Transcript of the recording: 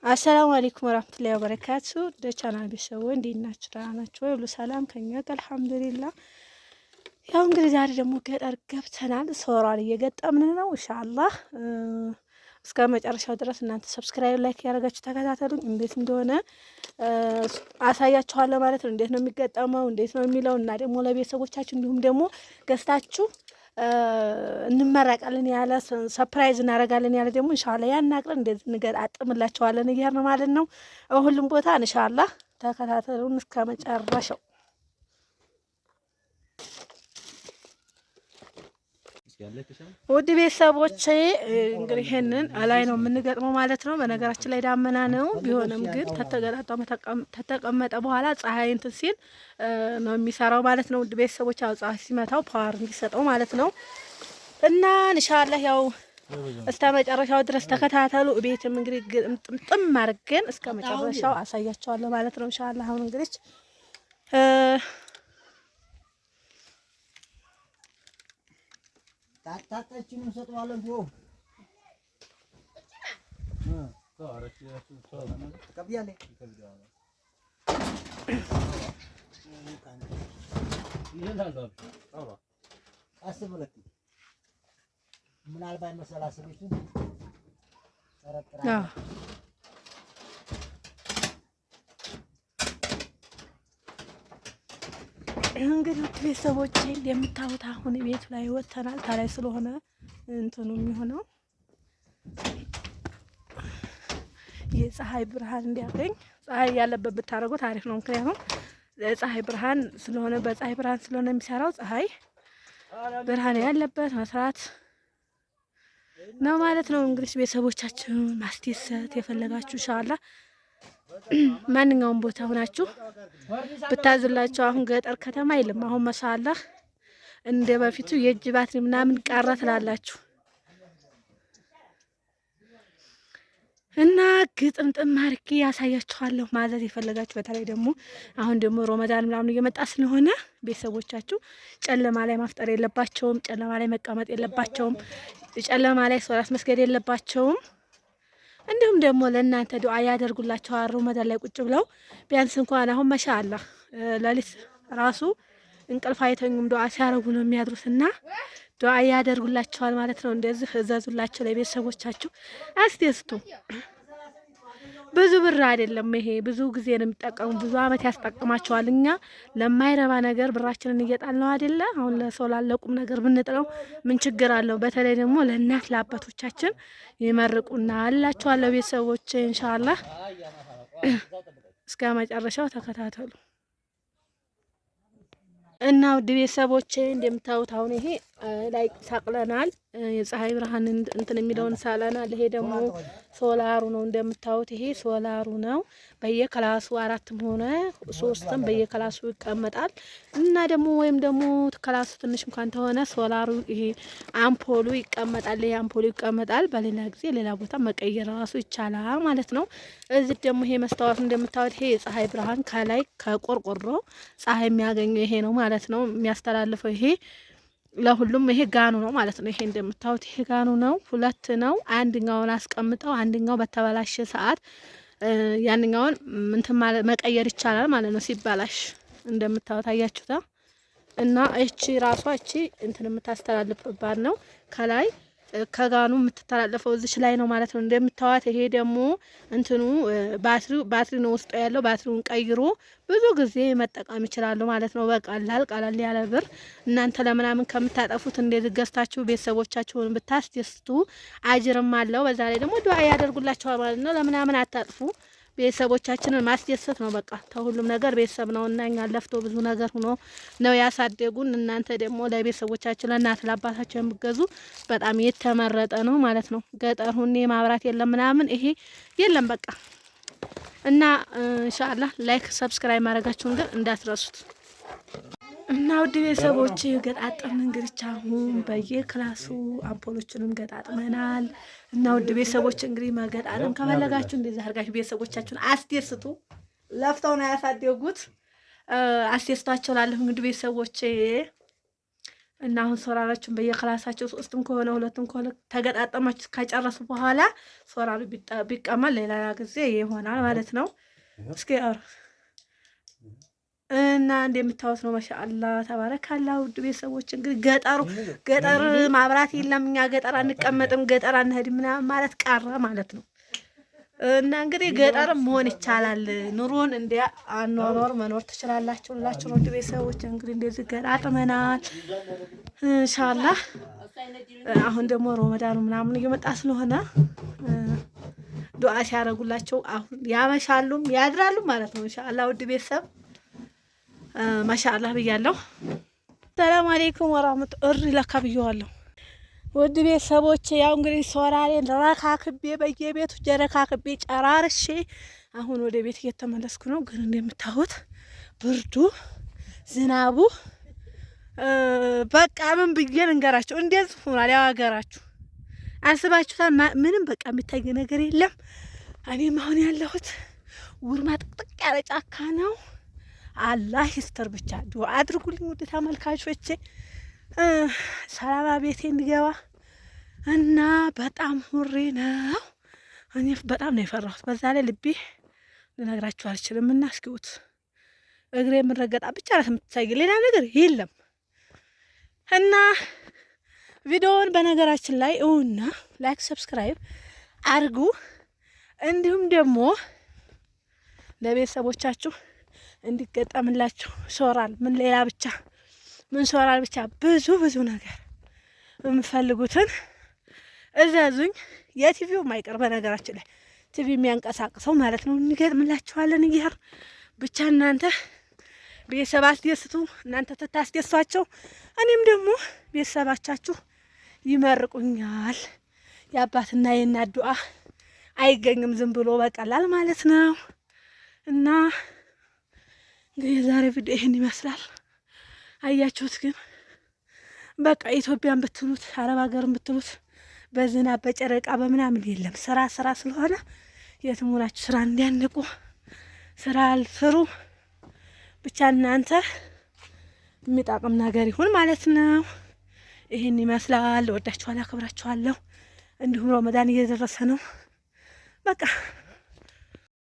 አሰላሙ አለይኩም ወራህመቱላሂ ወበረካቱ ለቻናል ቤተሰቦች እንዴት ናችሁ? ደህና ናችሁ ወይ? ሁሉ ሰላም ከኛ ጋር አልሐምዱሊላህ። ያው እንግዲህ ዛሬ ደግሞ ገጠር ገብተናል። ሶራል እየገጠምን ነው ኢንሻአላህ። እስከ መጨረሻው ድረስ እናንተ ሰብስክራይብ ላይክ ያደረጋችሁ ተከታተሉኝ። እንዴት እንደሆነ አሳያችኋለሁ ማለት ነው። እንዴት ነው የሚገጠመው፣ እንዴት ነው የሚለው እና ደግሞ ለቤተሰቦቻችሁ እንዲሁም ደግሞ ገዝታችሁ እንመረቃለን ያለ ሰርፕራይዝ እናደርጋለን ያለ ደግሞ ኢንሻአላህ ያናቅረን እንደዚህ እንገጣጥምላቸዋለን እያልን ማለት ነው። ሁሉም ቦታ ኢንሻአላህ ተከታተሉን እስከ መጨረሻው። ውድ ቤተሰቦቼ እንግዲህ ይሄንን ላይ ነው የምንገጥመው ማለት ነው። በነገራችን ላይ ዳመና ነው ቢሆንም ግን ተተቀመጠ በኋላ ፀሐይ እንትን ሲል ነው የሚሰራው ማለት ነው። ውድ ቤተሰቦች ያው ፀሐይ ሲመታው ፓወር እንዲሰጠው ማለት ነው። እና ኢንሻአላህ ያው እስከ መጨረሻው ድረስ ተከታተሉ። ቤትም እንግዲህ ጥምጥም አድርገን እስከ መጨረሻው አሳያቸዋለሁ ማለት ነው። ኢንሻአላህ አሁን እንግዲህ ታጣጣችን እንሰጠዋለን ቢሆን ምናልባት መሰላሰቢቱ እንግዲህ ቤተሰቦቼ እንደምታዩት አሁን ቤቱ ላይ ወጥተናል። ታላይ ስለሆነ እንትኑ የሚሆነው የፀሐይ ብርሃን እንዲያገኝ ፀሐይ ያለበት ብታረጉት አሪፍ ነው። ምክንያቱም ፀሐይ ብርሃን ስለሆነ በፀሐይ ብርሃን ስለሆነ የሚሰራው ፀሐይ ብርሃን ያለበት መስራት ነው ማለት ነው። እንግዲህ ቤተሰቦቻችሁን ማስደሰት የፈለጋችሁ ኢንሻአላህ ማንኛውም ቦታ ሆናችሁ ብታዝላችሁ አሁን ገጠር ከተማ አይልም። አሁን ማሻአላህ እንደ በፊቱ የእጅ ባትሪ ምናምን ቀረ ትላላችሁ እና ግጥምጥም አድርጌ ያሳያችኋለሁ ማለት የፈለጋችሁ። በተለይ ደግሞ አሁን ደግሞ ረመዳን ምናምን እየመጣ ስለሆነ ቤተሰቦቻችሁ ጨለማ ላይ ማፍጠር የለባቸውም፣ ጨለማ ላይ መቀመጥ የለባቸውም፣ ጨለማ ላይ ሶላት መስገድ የለባቸውም። እንዲሁም ደግሞ ለእናንተ ዱዓ ያደርጉላችኋል። ረመዳን ላይ ቁጭ ብለው ቢያንስ እንኳን አሁን ማሻአላህ ለሊት ራሱ እንቅልፍ አይተኙም ዱዓ ሲያደርጉ ነው የሚያድሩትና ዱዓ ያደርጉላችኋል ማለት ነው። እንደዚህ እዘዙላችሁ ለቤተሰቦቻችሁ አስደስቱ። ብዙ ብር አይደለም ይሄ፣ ብዙ ጊዜ ነው የሚጠቀሙ፣ ብዙ አመት ያስጠቅማቸዋል። እኛ ለማይረባ ነገር ብራችንን እየጣልነው አይደለ? አሁን ለሰው ላለቁም ነገር ብንጥለው ምን ችግር አለው? በተለይ ደግሞ ለእናት ለአባቶቻችን ይመርቁና አላችኋለሁ። ቤተሰቦች ኢንሻአላህ እስከ መጨረሻው ተከታተሉ እና ውድ ቤተሰቦቼ እንደምታዩት አሁን ይሄ ላይ ሳቅለናል። የፀሐይ ብርሃን እንትን የሚለውን ሳለናል። ይሄ ደግሞ ሶላሩ ነው። እንደምታዩት ይሄ ሶላሩ ነው። በየክላሱ 4ም ሆነ 3ም በየክላሱ ይቀመጣል እና ደግሞ ወይም ደግሞ ክላሱ ትንሽ እንኳን ተሆነ ሶላሩ ይሄ አምፖሉ ይቀመጣል። ይሄ አምፖሉ ይቀመጣል። በሌላ ጊዜ ሌላ ቦታ መቀየር ራሱ ይቻላል ማለት ነው። እዚህ ደግሞ ይሄ መስታወት እንደምታዩት ይሄ የፀሐይ ብርሃን ከላይ ከቆርቆሮ ፀሐይ የሚያገኘው ይሄ ነው ማለት ነው። የሚያስተላልፈው ይሄ ለሁሉም ይሄ ጋኑ ነው ማለት ነው። ይሄ እንደምታዩት ይሄ ጋኑ ነው። 2 ነው። አንደኛውን አስቀምጠው አንደኛው በተበላሸ ሰዓት ያንኛውን እንትን ማለት መቀየር ይቻላል ማለት ነው። ሲባላሽ እንደምታዩት አያችሁታ። እና እቺ ራሷ እቺ እንትን የምታስተላልፍባት ነው። ከላይ ከጋኑ የምትተላለፈው እዚች ላይ ነው ማለት ነው። እንደምታዩት ይሄ ደግሞ እንትኑ ባትሪ ነው ውስጡ ያለው። ባትሪውን ቀይሮ ብዙ ጊዜ መጠቀም ይችላሉ ማለት ነው። ቀላል ያለ ብር እናንተ ለምናምን ከምታጠፉት እንደዚህ ገዝታችሁ ቤተሰቦቻችሁን ብታስደስቱ አጅርም አለው። በዛ ላይ ደግሞ ዱዓ ያደርጉላችኋል ማለት ነው። ለምናምን አታጥፉ። ቤተሰቦቻችንን ማስደሰት ነው በቃ። ተሁሉም ነገር ቤተሰብ ነው እና እኛ ለፍቶ ብዙ ነገር ሆኖ ነው ያሳደጉን። እናንተ ደግሞ ለቤተሰቦቻችሁ ለእናት ለአባታችሁ የምትገዙ በጣም የተመረጠ ነው ማለት ነው። ገጠር ሁኔ ማብራት የለም ምናምን ይሄ የለም በቃ። እና ኢንሻአላህ ላይክ ሰብስክራይብ ማድረጋችሁን ግን እንዳትረሱት። እና ውድ ቤተሰቦች ገጣጥመን እንግዲህ አሁን በየክላሱ አምፖሎችንም ገጣጥመናል። እና ውድ ቤተሰቦች እንግዲህ መገጣጠም ከፈለጋችሁ እንደዚህ አድርጋችሁ ቤተሰቦቻችሁን አስደስቱ። ለፍተው ነው ያሳደጉት። አስደስቷቸው ላለሁ እንግዲህ ቤተሰቦች እና አሁን ሶላራችሁን በየክላሳቸው 3ም ከሆነ 2ም ከሆነ ተገጣጠማችሁ ከጨረሱ በኋላ ሶላሩ ቢቀመጥ ሌላ ጊዜ ይሆናል ማለት ነው። እስኪ እና እንደምታዩት ነው። ማሻአላ ተባረካላ። ውድ ቤተሰቦች እንግዲህ ገጠር ማብራት የለም። እኛ ገጠር አንቀመጥም፣ ገጠር አንሄድም ምናምን ማለት ቀረ ማለት ነው። እና እንግዲህ ገጠር መሆን ይቻላል። ኑሮን እንደ አኗኗር መኖር ትችላላችሁ ሁላችሁ ውድ ቤተሰቦች። እንግዲህ እንደዚህ ገጣጥመናል ኢንሻአላህ። አሁን ደግሞ ረመዳኑ ምናምን እየመጣ ስለሆነ ዱዓ ሲያደርጉላቸው አሁን ያመሻሉም ያድራሉ ማለት ነው ኢንሻአላህ ውድ ቤተሰብ ማሻአላህ ብያለሁ። ሰላም አለይኩም ወራህመቱላሂ ለካ ብየዋለሁ። ውድ ቤተሰቦች ያው እንግዲህ ሶላሬን ረካክቤ በየቤቱ ጀረካክቤ ጨራርሼ አሁን ወደ ቤት እየተመለስኩ ነው። ግን እንደምታዩት ብርዱ፣ ዝናቡ በቃ ምን ብዬ ልንገራችሁ እንደዚህ ሆኗል። ያው ሀገራችሁ አስባችሁታል። ምንም በቃ የሚታይ ነገር የለም። እኔም አሁን ያለሁት ውርማ ጥቅጥቅ ያለ ጫካ ነው። አላህ ይስተር ብቻ ዱአ አድርጉልኝ ውድ ተመልካቾቼ፣ ሰላም ቤቴ እንዲገባ እና በጣም ሁሬ ነው። እኔ በጣም ነው የፈራሁት። በዛ ላይ ልቤ ልነግራችሁ አልችልም። እና እስኪውት እግሬ የምረገጣ ብቻ ነው የምትታይ፣ ሌላ ነገር የለም። እና ቪዲዮውን በነገራችን ላይ እና ላይክ ሰብስክራይብ አድርጉ። እንዲሁም ደግሞ ለቤተሰቦቻችሁ እንዲገጠምላችሁ ሶላር ምን ሌላ ብቻ ምን ሶላር ብቻ ብዙ ነገር የምፈልጉትን እዘዙኝ። የቲቪው ማይቀር በነገራችን ላይ ቲቪ የሚያንቀሳቅሰው ማለት ነው እንገጥምላችኋለን እያር ብቻ እናንተ ቤተሰብ አስደስቱ፣ እናንተ ተታስደሷቸው፣ እኔም ደግሞ ቤተሰባቻችሁ ይመርቁኛል። የአባትና የእናት ዱዓ አይገኝም ዝም ብሎ በቀላል ማለት ነው። እና እንግዲህ የዛሬ ቪዲዮ ይሄን ይመስላል። አያችሁት? ግን በቃ ኢትዮጵያን ብትሉት አረብ ሀገርን ብትሉት በዝናብ በጨረቃ በምናምን የለም። ስራ ስለሆነ የትም ሆናችሁ ስራ እንዲያንቁ ስራ አልስሩ። ብቻ እናንተ የሚጣቅም ነገር ይሁን ማለት ነው። ይሄን ይመስላል። ወዳችኋለሁ፣ አክብራችኋለሁ። እንዲሁም ረመዳን እየደረሰ ነው። በቃ